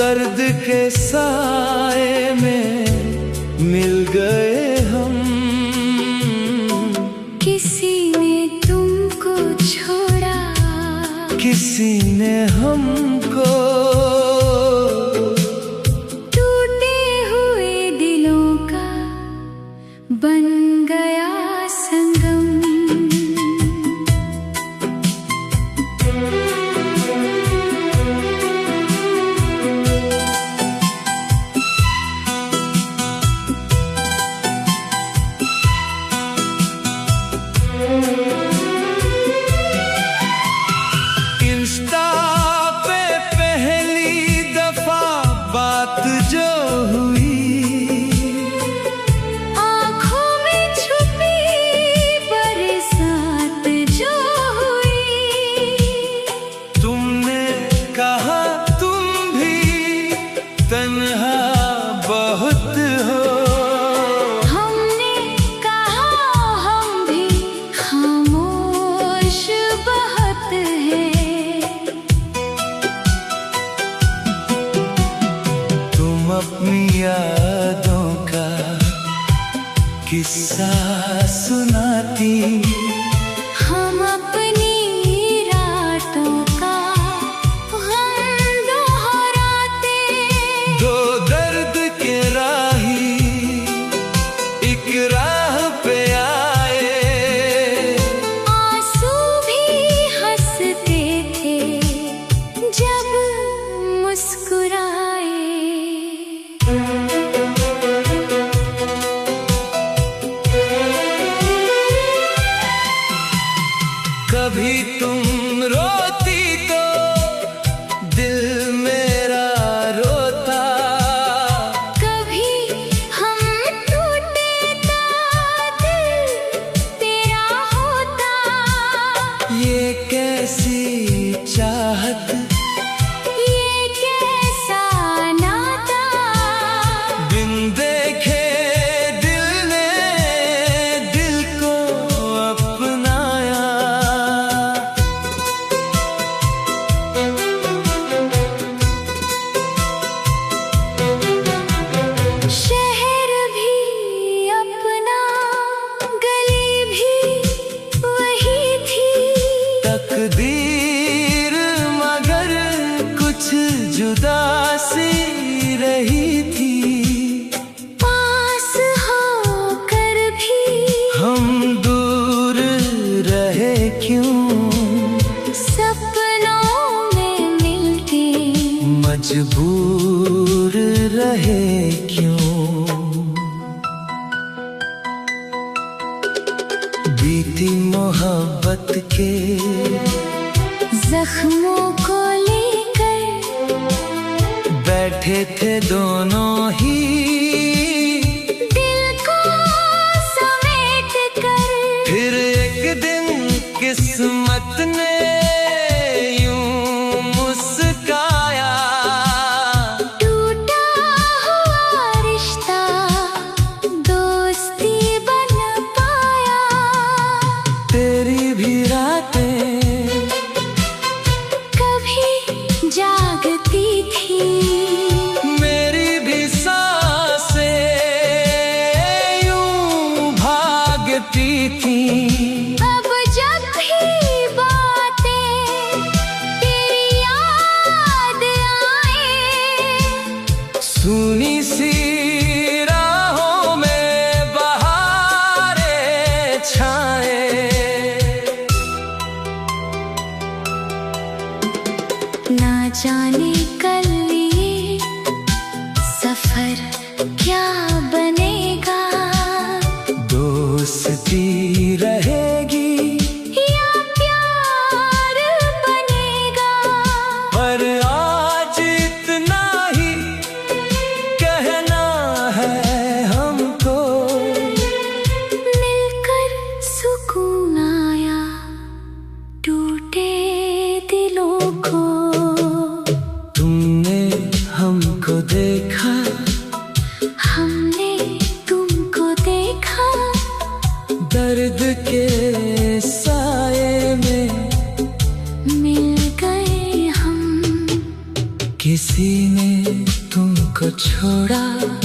दर्द के साए में मिल गए हम। किसी ने तुमको छोड़ा, किसी ने हमको, टूटे हुए दिलों का बन गया संगम। इंस्टा पे पहली दफा बात जो हुई, आँखों में छुपी बरसात जो हुई। तुमने कहा तुम भी तन्हा बहुत हो, हमने कहा हम भी खामोश बहुत हैं। तुम अपनी यादों का किस्सा सुनाती, हम अपनी रातों का गम दोहराते। दो दर्द के राही एक राह पे आए, आंसू भी हंसते थे जब मुस्कुराए। कभी तुम रोती तो दिल मेरा रोता, कभी हम टूटे तो दिल तेरा होता। ये कैसी चाहत, ये कैसा नाता, बिन देखे दिल ने दिल को अपनाया। शहर भी अपना, गली भी वही थी। तकदीर मगर कुछ जुदा सी रही थी। पास होकर भी हम दूर रहे क्यों, सपनों में मिलते मजबूर रहे क्यों। बीती मोहब्बत के जख्मों को लेकर बैठे थे दोनों ही, दिल को समेट कर। फिर एक दिन किस्मत ने यूं मुस्काया। टूटा हुआ रिश्ता दोस्ती बन पाया। तेरी भी रातें कभी जागती थी, मेरी भी सांसें यूं भागती थी। अब जब भी बातें तेरी याद आए, सुनी सी राहों में बहारें छाए। ना जाने कल ये सफर क्या बनेगा, दोस्ती रहेगी या प्यार बनेगा। पर आज इतना ही कहना है हमको, मिलकर सुकून आया टूटे दिलों को। तुमने हमको देखा, हमने तुमको देखा, दर्द के साए में मिल गए हम। किसी ने को छोड़ा